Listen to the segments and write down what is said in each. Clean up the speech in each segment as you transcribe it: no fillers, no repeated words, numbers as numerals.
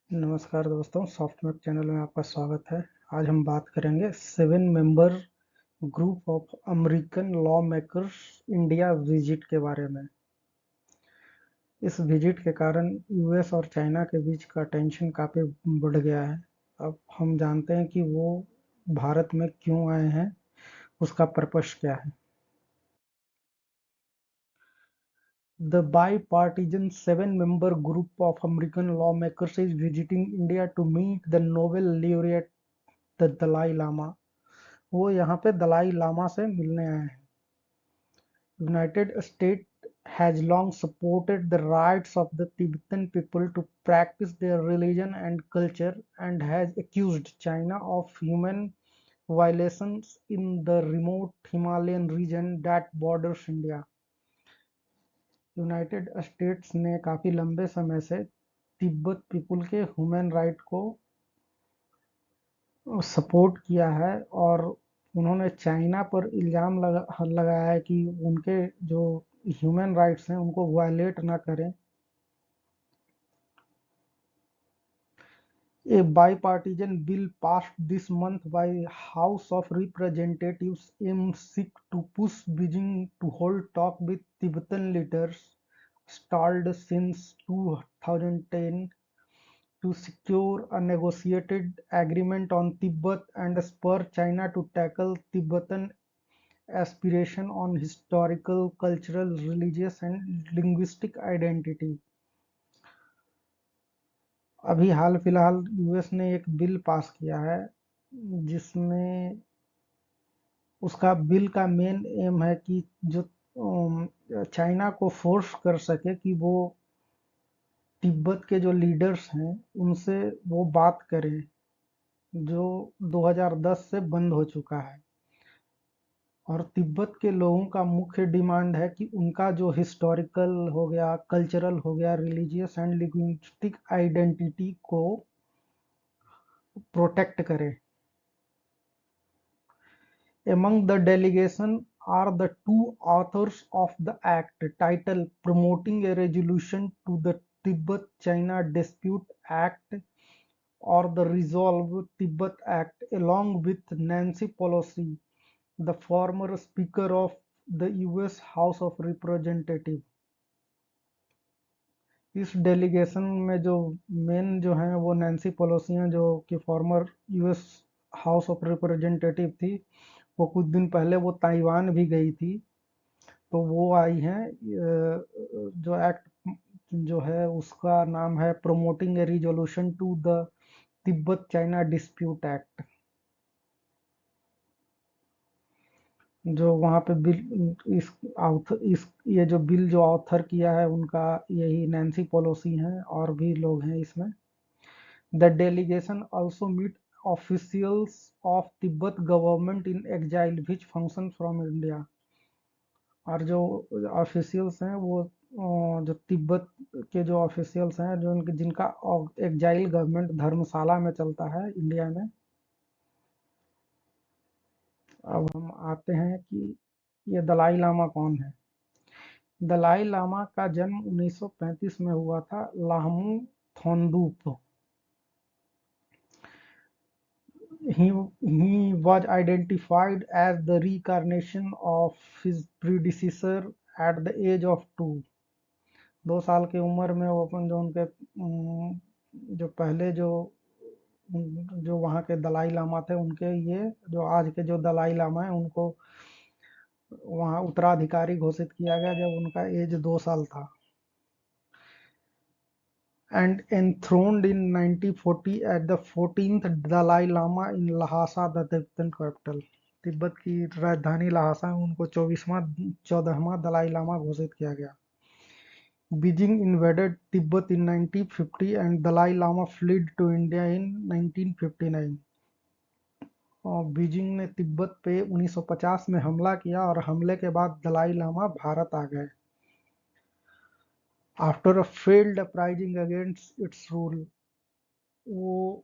नमस्कार दोस्तों, software channel में आपका स्वागत है। आज हम बात करेंगे 7 member group of American law makers India visit के बारे में। इस विजिट के कारण यूएस और चाइना के बीच का टेंशन काफ़ी बढ़ गया है। अब हम जानते हैं कि वो भारत में क्यों आए हैं, उसका पर्पस क्या है। The bipartisan 7 member group of American lawmakers is visiting India to meet the Nobel laureate the Dalai Lama। वो यहाँ पे दलाई लामा से मिलने आए हैं। United state has long supported the rights of the Tibetan people to practice their religion and culture and has accused China of human violations in the remote Himalayan region that borders India। United states ने काफ़ी लंबे समय से Tibet people के human right को support किया है और उन्होंने चाइना पर इल्ज़ाम लगाया है कि उनके जो ह्यूमन राइट्स हैं उनको वायलेट ना करें। A bipartisan bill passed this month by House of Representatives aims seek to push Beijing to hold talk with Tibetan leaders stalled since 2010 to secure a negotiated agreement on Tibet and spur China to tackle Tibetan aspiration on historical, cultural, religious and linguistic identity। अभी हाल फिलहाल US ने एक bill pass किया है जिसमें उसका bill का main M है कि जो चाइना को फोर्स कर सके कि वो तिब्बत के जो लीडर्स हैं उनसे वो बात करें जो 2010 से बंद हो चुका है। और तिब्बत के लोगों का मुख्य डिमांड है कि उनका जो हिस्टोरिकल हो गया, कल्चरल हो गया, रिलीजियस एंड लिंग्विस्टिक आइडेंटिटी को प्रोटेक्ट करें। Among the delegation are the two authors of the act title Promoting a Resolution to the Tibet-China Dispute Act or the Resolve Tibet Act, along with Nancy Pelosi, the former Speaker of the US House of Representatives। इस delegation में जो main जो हैं वो Nancy Pelosi हैं जो कि former US house of representative थी। वो कुछ दिन पहले वो ताइवान भी गई थी, तो वो आई हैं। जो एक्ट जो है उसका नाम है promoting a resolution to the Tibet China dispute act. जो वहाँ पे बिल इस ये जो बिल जो ऑथर किया है उनका यही नैन्सी पेलोसी हैं और भी लोग हैं इसमें। The delegation also meet officials of Tibet government in exile which function from India. और जो ऑफिशियल्स हैं वो जो तिब्बत के जो ऑफिशियल्स हैं जो उनके जिनका एग्जाइल गवर्नमेंट धर्मशाला में चलता है इंडिया में। अब हम आते हैं कि ये दलाई लामा कौन है। दलाई लामा का जन्म 1935 में हुआ था लाहमू थोंदुप। He was identified as the reincarnation of his predecessor at the age of 2। 2 साल की उम्र में वो अपन जो उनके जो पहले जो वहाँ के दलाई लामा थे उनके ये जो आज के जो दलाई लामा है उनको वहाँ उत्तराधिकारी घोषित किया गया जब उनका एज 2 साल था। And enthroned in 1940 at the 14th Dalai Lama in Lhasa, the Tibetan capital। Tibet की राजधानी लहासा में उनको 14वां दलाई लामा घोषित किया गया। Beijing invaded Tibet in 1950 and Dalai Lama fled to India in 1959। और बीजिंग ने तिब्बत पे 1950 में हमला किया और हमले के बाद दलाई लामा भारत आ गए। After a failed uprising against it's rule, वो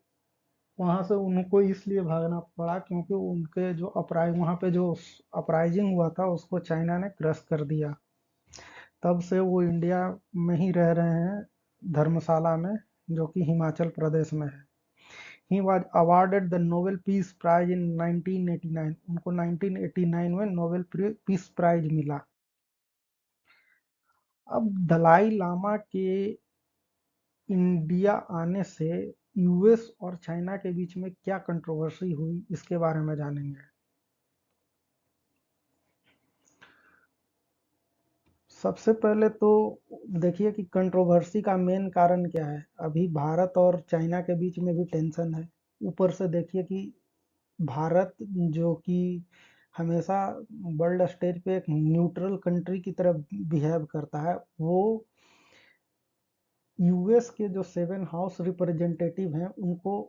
वहां से उनको इसलिए भागना पड़ा क्योंकि उनके जो वहां पे जो अपराइजिंग हुआ था उसको चाइना ने क्रश कर दिया। तब से वो इंडिया में ही रह रहे हैं, धर्मशाला में जो कि हिमाचल प्रदेश में है। He was awarded the Nobel peace prize in 1989। उनको 1989 में नोबेल पीस प्राइज मिला। अब दलाई लामा के इंडिया आने से यूएस और चाइना के बीच में क्या कंट्रोवर्सी हुई, इसके बारे में जानेंगे। सबसे पहले तो देखिए कि कंट्रोवर्सी का मेन कारण क्या है। अभी भारत और चाइना के बीच में भी टेंशन है। ऊपर से देखिए कि भारत, जो कि हमेशा वर्ल्ड स्टेज पे एक न्यूट्रल कंट्री की तरह बिहेव करता है, वो यूएस के जो 7 हाउस रिप्रेजेंटेटिव हैं उनको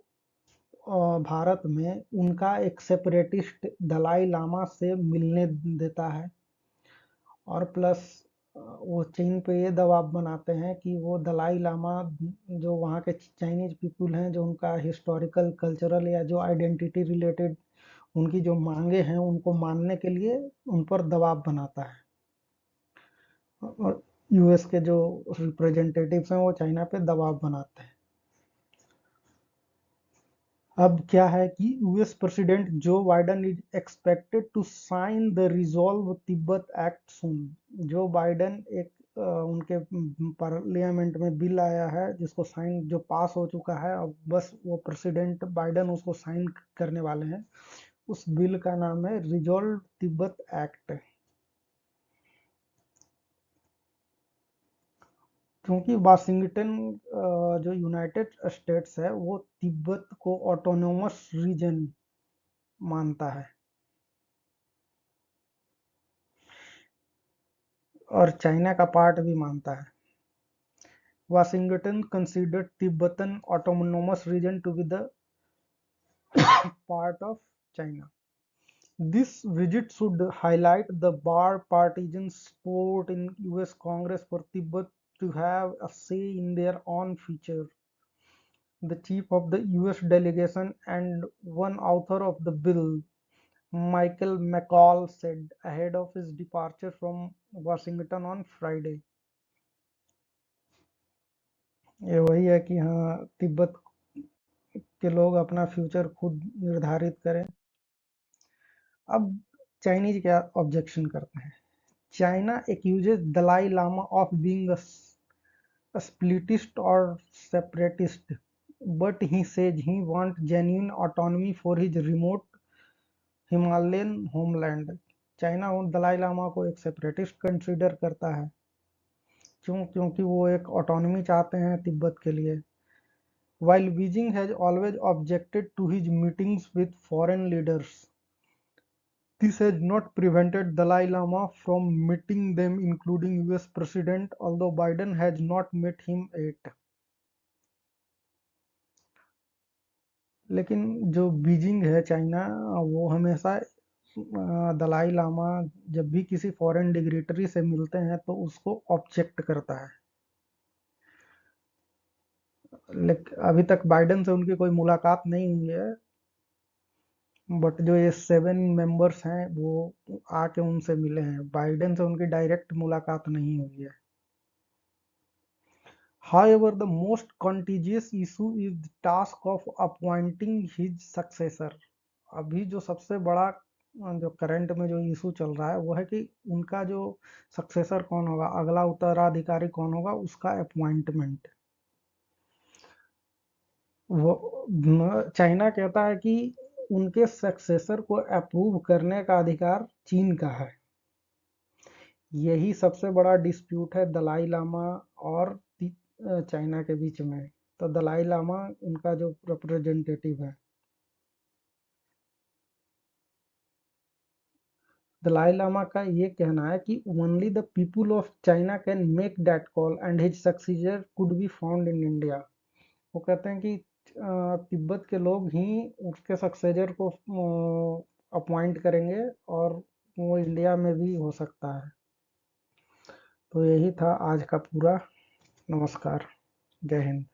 भारत में उनका एक सेपरेटिस्ट दलाई लामा से मिलने देता है। और प्लस वो चीन पे ये दबाव बनाते हैं कि वो दलाई लामा, जो वहाँ के चाइनीज पीपुल हैं, जो उनका हिस्टोरिकल कल्चरल या जो आइडेंटिटी रिलेटेड उनकी जो मांगे हैं उनको मानने के लिए उन पर दबाव बनाता है। और यूएस के जो रिप्रेजेंटेटिव्स हैं वो चाइना पे दबाव बनाते हैं। अब क्या है कि US president Joe Biden is expected to sign the resolve Tibet act soon. Joe Biden एक उनके पार्लियामेंट में बिल आया है जिसको साइन, जो पास हो चुका है, अब बस वो प्रेसिडेंट बाइडेन उसको साइन करने वाले हैं। उस बिल का नाम है रिजॉल्व तिब्बत एक्ट। क्योंकि वाशिंगटन, जो यूनाइटेड स्टेट्स है, वो तिब्बत को ऑटोनोमस रीजन मानता है और चाइना का पार्ट भी मानता है। Washington considered Tibetan Autonomous Region to be the part of China. This visit should highlight the bipartisan support in US Congress for Tibet to have a say in their own future. The chief of the US delegation and one author of the bill, Michael McCall, said ahead of his departure from Washington on Friday. ये वही है कि हाँ, तिब्बत के लोग अपना future खुद निर्धारित करें। अब चाइनीज क्या ऑब्जेक्शन करते हैं। China accuses Dalai Lama of being a splitist or separatist, but he says he wants genuine autonomy for his remote Himalayan homeland. China उन दलाई लामा को एक सेपरेटिस्ट कंसीडर करता है। क्यों? क्योंकि वो एक ऑटोनॉमी चाहते हैं तिब्बत के लिए। While Beijing has always objected to his meetings with foreign leaders, this has not prevented Dalai Lama from meeting them, including US President, although Biden has not met him yet. लेकिन जो Beijing है, China, वो हमेशा दलाई लामा जब भी किसी foreign dignitary से मिलते हैं तो उसको ऑब्जेक्ट करता है। लेकिन अभी तक बाइडेन से उनकी कोई मुलाकात नहीं हुई है, बट जो ये 7 मेंबर्स हैं वो आके उनसे मिले हैं। बाइडेन से उनकी डायरेक्ट मुलाकात नहीं हुई है। However, the most contentious issue is the task of appointing his successor. अभी जो सबसे बड़ा जो करंट में जो इशू चल रहा है वो है कि उनका जो सक्सेसर कौन होगा, अगला उत्तराधिकारी कौन होगा, उसका अपॉइंटमेंट। वो चाइना कहता है कि उनके सक्सेसर को अप्रूव करने का अधिकार चीन का है। यही सबसे बड़ा डिस्प्यूट है दलाई लामा और चाइना के बीच में। तो दलाई लामा उनका जो रिप्रेजेंटेटिव है, दलाई लामा का ये कहना है कि only the people of China can make that call and his successor could be found in India. वो कहते हैं कि तिब्बत के लोग ही उसके सक्सेसर को अपॉइंट करेंगे और वो इंडिया में भी हो सकता है। तो यही था आज का पूरा। नमस्कार, जय हिंद।